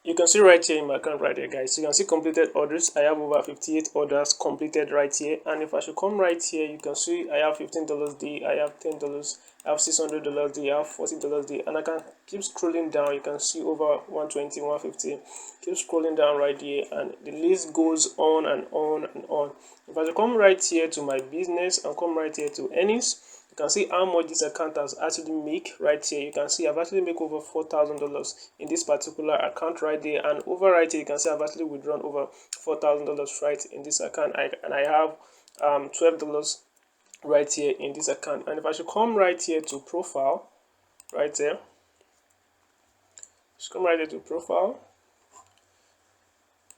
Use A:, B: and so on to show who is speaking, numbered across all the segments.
A: You can see right here in my account right here, guys. You can see completed orders. I have over 58 orders completed right here. And if I should come right here, you can see I have $15 D, I have $10, I have $600 D, I have $40 D, and I can keep scrolling down. You can see over 120, 150. Keep scrolling down right here, and the list goes on and on and on. If I should come right here to my business and come right here to earnings, you can see how much this account has actually make right here. You can see I've actually make over $4,000 in this particular account right there, and over right here you can see I've actually withdrawn over $4,000 right in this account. And I have $12 right here in this account. And if I should come right here to profile right there, just come right here to profile,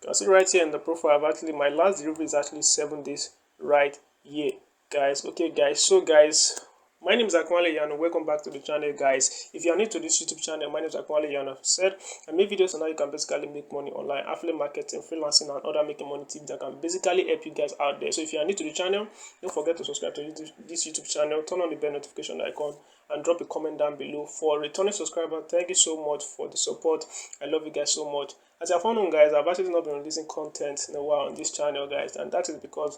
A: you can see right here in the profile I've actually, my last delivery is actually 7 days right here, guys. Okay guys, so guys, my name is Akwale Yano. Welcome back to the channel, guys. If you are new to this YouTube channel, my name is Akwale Yano. Said I make videos on how you can basically make money online, affiliate marketing, freelancing, and other making money tips that can basically help you guys out there. So if you are new to the channel, don't forget to subscribe to this YouTube channel, turn on the bell notification icon, and drop a comment down below. For returning subscriber, thank you so much for the support. I love you guys so much. As I found out, guys, I've actually not been releasing content in a while on this channel, guys, and that is because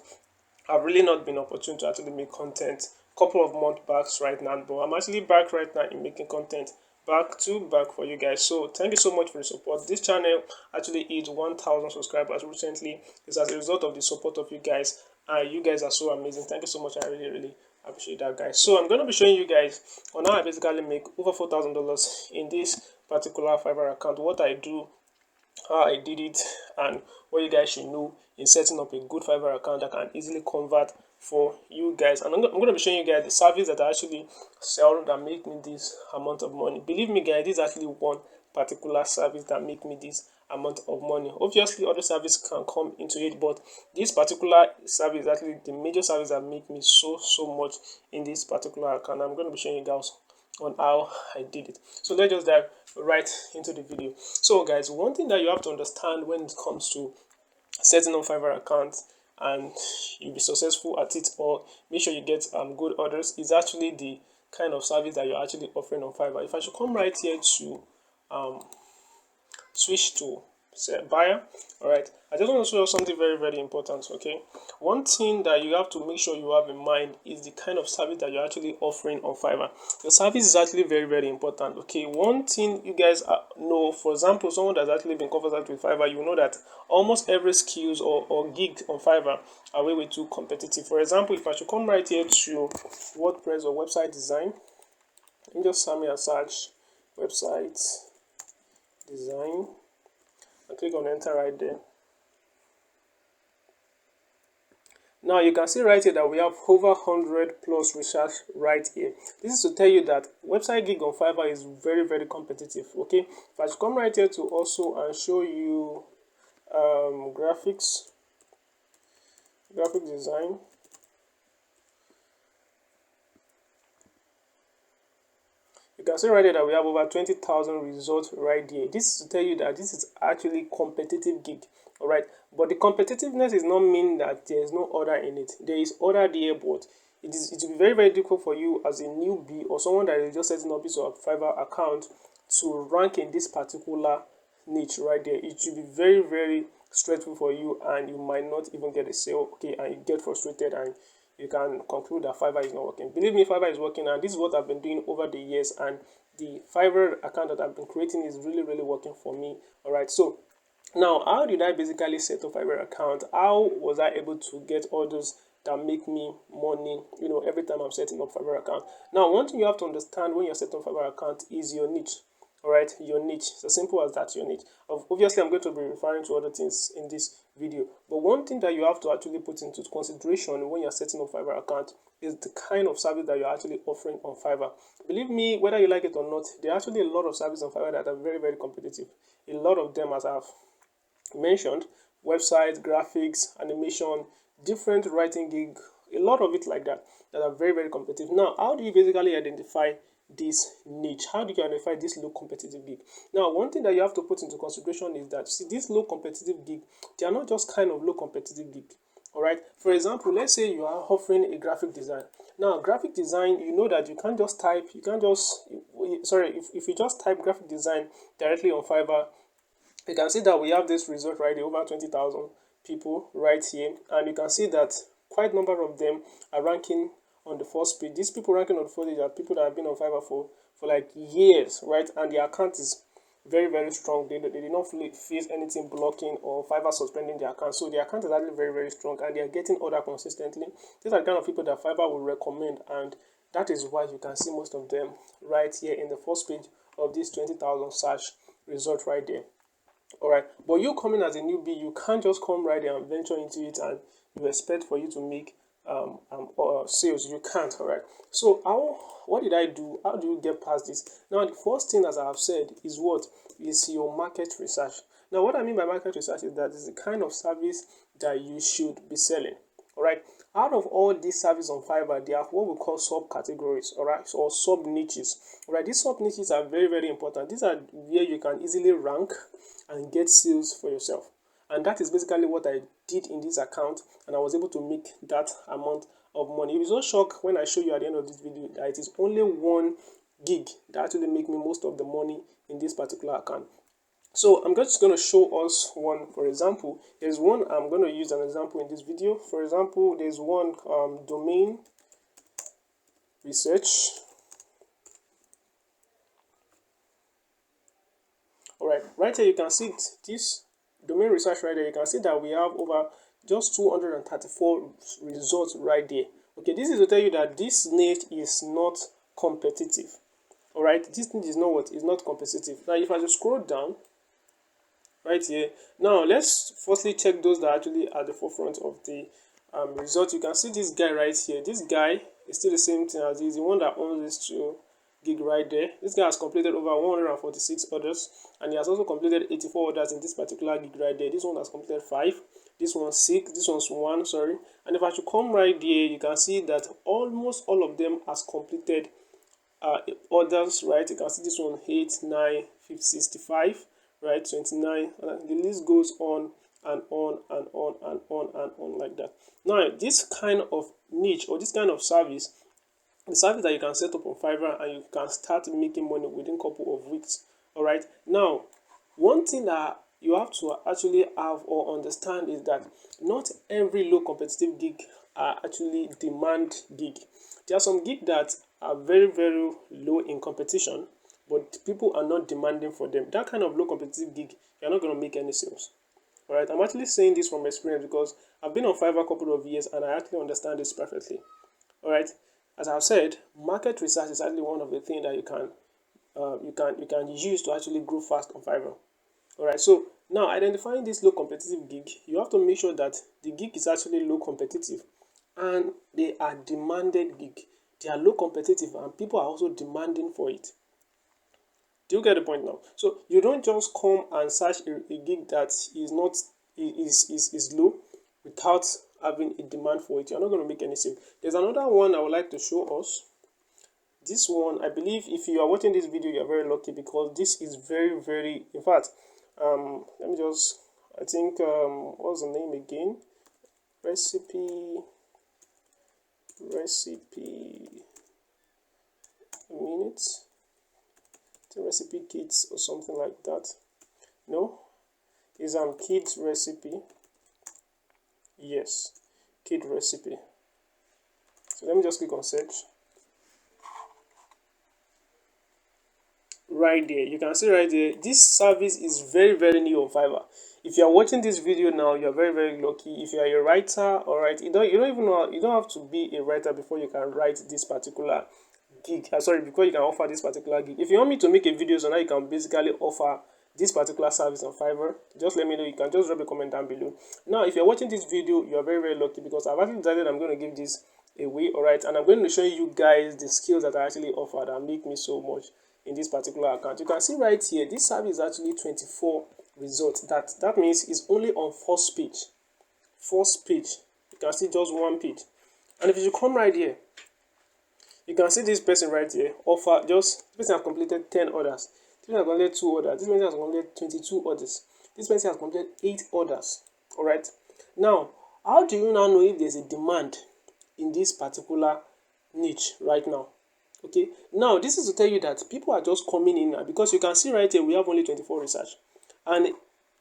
A: I've really not been opportune to actually make content couple of months back right now, but I'm actually back right now in making content back for you guys. So thank you so much for the support. This channel actually hit 1,000 subscribers recently. It's as a result of the support of you guys, and you guys are so amazing. Thank you so much. I really appreciate that, guys. So I'm going to be showing you guys on how I basically make over $4,000 in this particular Fiverr account, what I do, how I did it, and what you guys should know in setting up a good Fiverr account that can easily convert for you guys. And I'm going to be showing you guys the service that I actually sell that make me this amount of money. Believe me, guys, this is actually one particular service that make me this amount of money. Obviously other services can come into it, but this particular service is actually the major service that make me so much in this particular account. I'm going to be showing you guys on how I did it. So let's just dive right into the video. So guys, one thing that you have to understand when it comes to setting up Fiverr account and you'll be successful at it, or make sure you get good orders, is actually the kind of service that you're actually offering on Fiverr. If I should come right here to switch to say buyer, all right, I just want to show you something very important. Okay, one thing that you have to make sure you have in mind is the kind of service that you're actually offering on Fiverr. The service is actually very important. Okay, one thing you guys know, for example, someone that's actually been conversant with Fiverr, you know that almost every skills or gig on Fiverr are way too competitive. For example, if I should come right here to WordPress or website design, and just send me a search website design and click on enter right there. Now you can see right here that we have over 100 plus research right here. This is to tell you that website gig on Fiverr is very competitive. Okay, if I should come right here to also and show you graphic design, you can see right here that we have over 20,000 results right here. This is to tell you that this is actually competitive gig. All right, but the competitiveness is not mean that there is no order in it. There is order there, but it will be very difficult for you as a newbie or someone that is just setting up his Fiverr account to rank in this particular niche right there. It should be very stressful for you, and you might not even get a sale. Okay, and you get frustrated and you can conclude that Fiverr is not working. Believe me, Fiverr is working, and this is what I've been doing over the years, and the Fiverr account that I've been creating is really working for me. All right, so now how did I basically set up Fiverr account? How was I able to get orders that make me money, you know, every time I'm setting up Fiverr account? Now, one thing you have to understand when you're setting up Fiverr account is your niche. All right, your niche. It's as simple as that, your niche. Obviously, I'm going to be referring to other things in this video, but one thing that you have to actually put into consideration when you're setting up Fiverr account is the kind of service that you're actually offering on Fiverr. Believe me, whether you like it or not, there are actually a lot of services on Fiverr that are very competitive. A lot of them, as I've mentioned, websites, graphics, animation, different writing gig, a lot of it like that are very competitive. Now, how do you basically identify this niche? How do you identify this low competitive gig? Now, one thing that you have to put into consideration is that, see, this low competitive gig, they are not just kind of low competitive gig. All right, for example, let's say you are offering a graphic design. Now, graphic design, you know that you can't just type, if you just type graphic design directly on Fiverr, you can see that we have this result right here, over 20,000 people right here, and you can see that quite a number of them are ranking on the first page. These people ranking on the first page are people that have been on Fiverr for like years, right? And their account is very, very strong. They did not face anything blocking or Fiverr suspending their account. So their account is actually very, very strong, and they are getting order consistently. These are the kind of people that Fiverr will recommend, and that is why you can see most of them right here in the first page of this 20,000 search result right there. All right, but you coming as a newbie, you can't just come right there and venture into it and you expect for you to make sales. You can't. All right, so what did I do? How do you get past this? Now the first thing, as I have said, is what is your market research. Now what I mean by market research is that it's the kind of service that you should be selling. All right, out of all these services on Fiverr, there are what we call subcategories, all right, or sub niches. All right, these sub niches are very, very important. These are where you can easily rank and get sales for yourself, and that is basically what I did in this account, and I was able to make that amount of money. You'll be so shocked when I show you at the end of this video that it is only 1 gig that actually make me most of the money in this particular account. So I'm just going to show us one. For example, there's one I'm going to use an example in this video. For example, there's one domain research. All right here you can see this domain research right there. You can see that we have over just 234 results right there. Okay, this is to tell you that this niche is not competitive. All right, this niche is not what is not competitive. Now if I just scroll down right here, now let's firstly check those that are actually at the forefront of the result. You can see this guy right here. This guy is still the same thing as the one that owns this 2 gig right there. This guy has completed over 146 orders, and he has also completed 84 orders in this particular gig right there. This one has completed 5, this one 6, this one's 1, sorry. And if I should come right there, you can see that almost all of them has completed orders, right? You can see this one 8, 9, 65, right, 29, and the list goes on and on and on and on and on like that. Now this kind of niche or this kind of service, the service that you can set up on Fiverr and you can start making money within a couple of weeks. All right, now one thing that you have to actually have or understand is that not every low competitive gig are actually demand gig. There are some gigs that are very, very low in competition, but people are not demanding for them. That kind of low competitive gig, you're not going to make any sales. All right, I'm actually saying this from experience because I've been on Fiverr a couple of years and I actually understand this perfectly. All right, as I've said, market research is actually one of the things that you can use to actually grow fast on Fiverr. All right, so now identifying this low competitive gig, you have to make sure that the gig is actually low competitive and they are demanded gig. They are low competitive and people are also demanding for it. Do you get the point now? So you don't just come and search a gig that is not is low without having a demand for it. You're not going to make any sale. There's another one I would like to show us. This one, I believe if you are watching this video, you're very lucky because this is very, very, in fact, let me just, I think, what's the name again? Recipe, a minute, the recipe kits or something like that. No, is kids recipe. Yes, kid recipe. So let me just click on search. Right there, you can see right there, this service is very, very new on Fiverr. If you are watching this video now, you're very, very lucky. If you are a writer, all right, you don't even know, you don't have to be a writer before you can write this particular gig. Sorry, before you can offer this particular gig. If you want me to make a video so now you can basically offer this particular service on Fiverr, just let me know. You can just drop a comment down below. Now if you're watching this video, you are very, very lucky because I've actually decided I'm going to give this away. All right, and I'm going to show you guys the skills that I actually offer that make me so much in this particular account. You can see right here, this service is actually 24 results. That means it's only on first page. You can see just one page. And if you come right here, you can see this person right here offer just, this person has completed 10 orders. This person has completed 2 orders. This person has completed 22 orders. This person has completed 8 orders. All right. Now, how do you now know if there's a demand in this particular niche right now? Okay, now this is to tell you that people are just coming in now because you can see right here we have only 24 research, and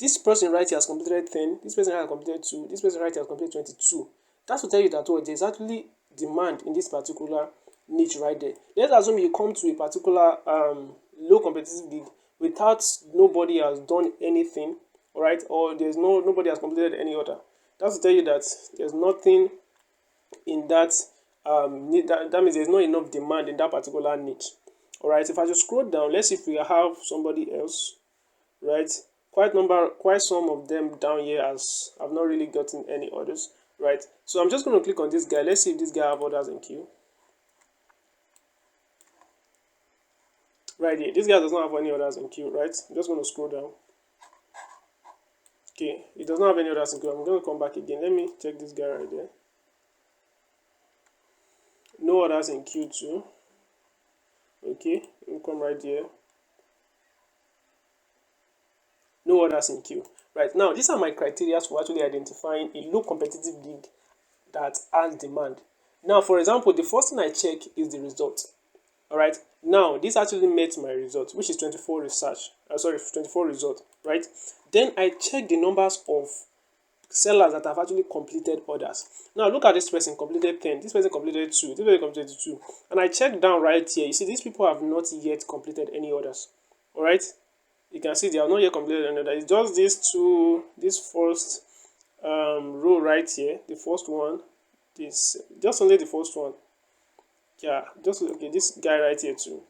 A: this person right here has completed 10, this person has completed 2, this person right here has completed 22. That will tell you that there's actually demand in this particular niche right there. Let's assume you come to a particular low competitive gig without nobody has done anything, all right, or nobody has completed any order. That will tell you that there's nothing in that that means there's not enough demand in that particular niche. All right, if I just scroll down, let's see if we have somebody else, right? Quite some of them down here as I've not really gotten any orders, right? So I'm just going to click on this guy. Let's see if this guy have orders in queue. Right here, this guy does not have any orders in queue, right? I'm just going to scroll down. Okay, he does not have any orders in queue. I'm going to come back again. Let me check this guy right there. No orders in queue too. Okay, we'll come right here. No orders in queue. Right now, these are my criteria for actually identifying a low competitive gig that has demand. Now, for example, the first thing I check is the result. All right. Now, this actually met my result, which is 24 research. 24 result. Right. Then I check the numbers of sellers that have actually completed orders. Now, look at this person completed 10. This person completed 2. This person completed 2. And I check down right here. You see, these people have not yet completed any orders. All right. You can see they have not yet completed any orders. It's just these two, this first row right here, the first one, this just only the first one. Yeah, just okay, this guy right here too.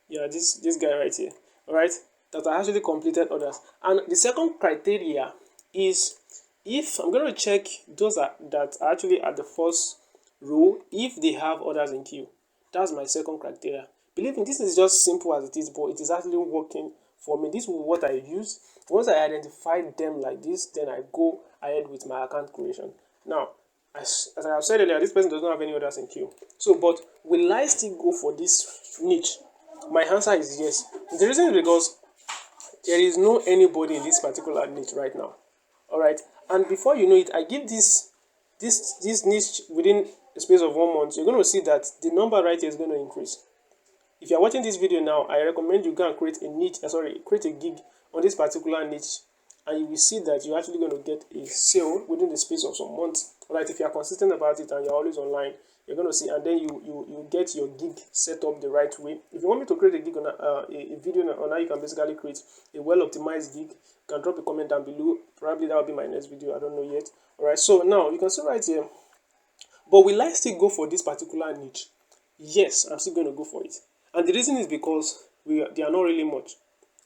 A: Yeah, this guy right here. All right, that I actually completed orders. And the second criteria is if I'm going to check those that are actually at the first row if they have orders in queue. That's my second criteria. Believe me, this is just simple as it is, but it is actually working for me. This is what I use. Once I identify them like this, then I go ahead with my account creation. Now, as I have said earlier, this person does not have any orders in queue. So, but will I still go for this niche? My answer is yes. The reason is because there is no anybody in this particular niche right now. All right, and before you know it, I give this niche within the space of 1 month. You're going to see that the number right here is going to increase. If you're watching this video now, I recommend you go and create a niche, create a gig on this particular niche, and you will see that you're actually going to get a sale within the space of some months. All right, if you're consistent about it and you're always online, you're going to see, and then you get your gig set up the right way. If you want me to create a gig on a video on how you can basically create a well-optimized gig, you can drop a comment down below. Probably that will be my next video. I don't know yet. All right, so now you can see right here. But will I still go for this particular niche? Yes, I'm still going to go for it. And the reason is because they are not really much.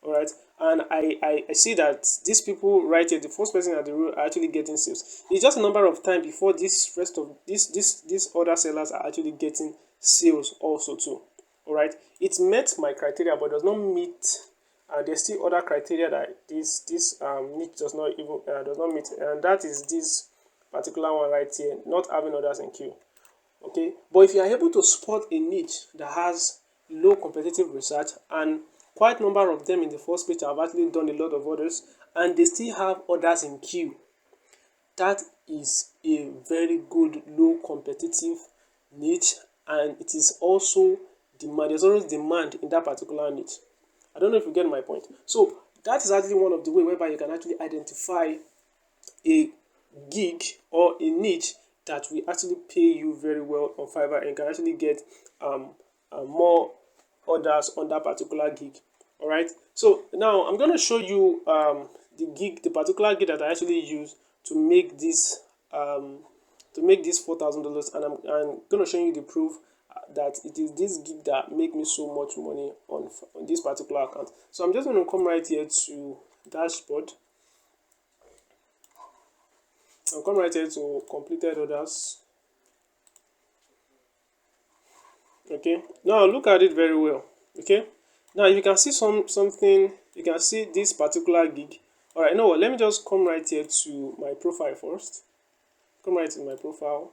A: All right. And I see that these people right here, the first person at the row, are actually getting sales. It's just a number of time before this rest of these other sellers are actually getting sales also too. All right. It met my criteria, but does not meet. There's still other criteria that this niche does not meet, and that is this particular one right here, not having orders in queue. Okay, but if you are able to spot a niche that has low competitive research and quite number of them in the first page have actually done a lot of orders and they still have orders in queue, that is a very good low competitive niche, and it is also demand. There's always demand in that particular niche. I don't know if you get my point. So that is actually one of the ways whereby you can actually identify a gig or a niche that will actually pay you very well on Fiverr and can actually get more orders on that particular gig. All right. So now I'm going to show you the particular gig that I actually use to make this $4,000, and I'm going to show you the proof that it is this gig that make me so much money on this particular account. So I'm just going to come right here to dashboard. I'll come right here to completed orders. Okay, now look at it very well. Okay, now you can see something, you can see this particular gig. All right, you know what, let me just come right here to my profile first. Come right to my profile.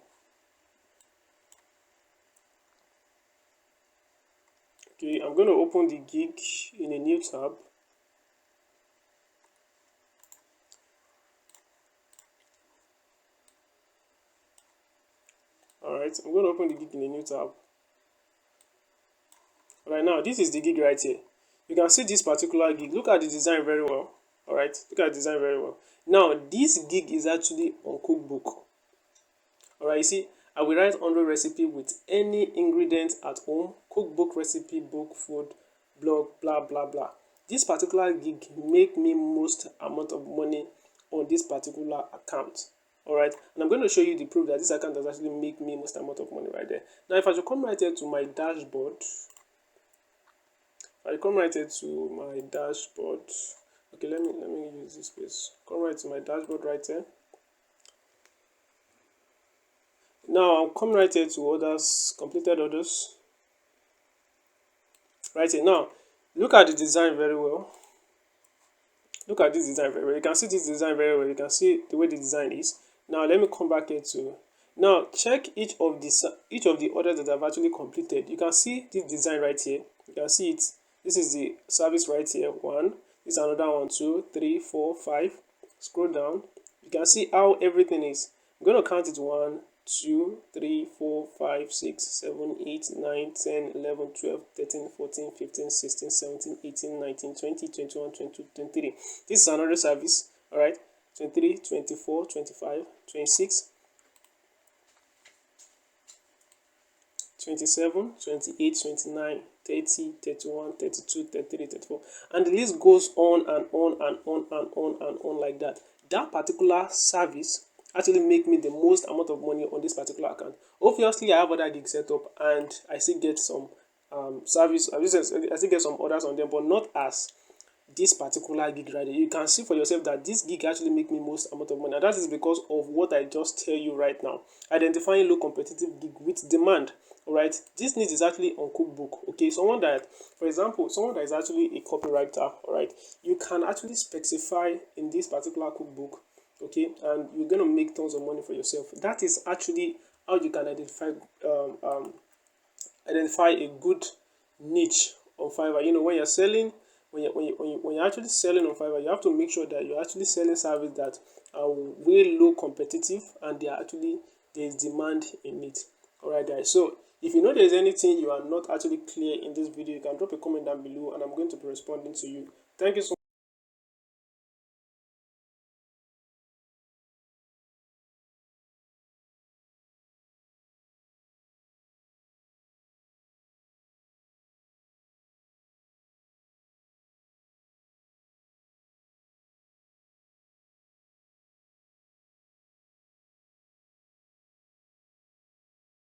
A: Okay, I'm going to open the gig in a new tab. Alright, I'm going to open the gig in a new tab. Alright, now this is the gig right here. You can see this particular gig. Look at the design very well. All right, look at the design very well. Now this gig is actually on cookbook. All right, you see, I will write 100 recipe with any ingredient at home, cookbook, recipe book, food, blog, blah blah blah. This particular gig make me most amount of money on this particular account. All right, and I'm going to show you the proof that this account does actually make me most amount of money right there. Now if I should come right here to my dashboard, I come right here to my dashboard. Okay, let me use this space. Come right to my dashboard right here. Now I'll come right here to orders, completed orders. Right here. Now look at the design very well. Look at this design very well. You can see this design very well. You can see the way the design is. Now let me come back here to, now check each of the orders that I've actually completed. You can see this design right here. You can see it. This is the service right here. One. This is another one. 2, 3, 4, 5. Scroll down. You can see how everything is. I'm going to count it. 1, 2, 3, 4, 5, 6, 7, 8, 9, 10, 11, 12, 13, 14, 15, 16, 17, 18, 19, 20, 21, 22, 23. This is another service. All right. 23, 24, 25, 26, 27, 28, 29, 30, 31, 32, 33, 34. And the list goes on and on and on and on and on like that. That particular service actually make me the most amount of money on this particular account. Obviously, I have other gigs set up and I still get some service. I still get some orders on them, but not as this particular gig right here. You can see for yourself that this gig actually make me most amount of money, and that is because of what I just tell you right now. Identifying low competitive gig with demand. All right, this need is actually on cookbook. Okay, someone that, for example, someone that is actually a copywriter. All right, you can actually specify in this particular cookbook. Okay, and you're gonna make tons of money for yourself. That is actually how you can identify a good niche on Fiverr. You know, when you're selling, when you're actually selling on Fiverr, you have to make sure that you're actually selling service that are way low competitive and they are actually, there's demand in it. All right, guys. So if you know there's anything you are not actually clear in this video, you can drop a comment down below and I'm going to be responding to you. Thank you so much.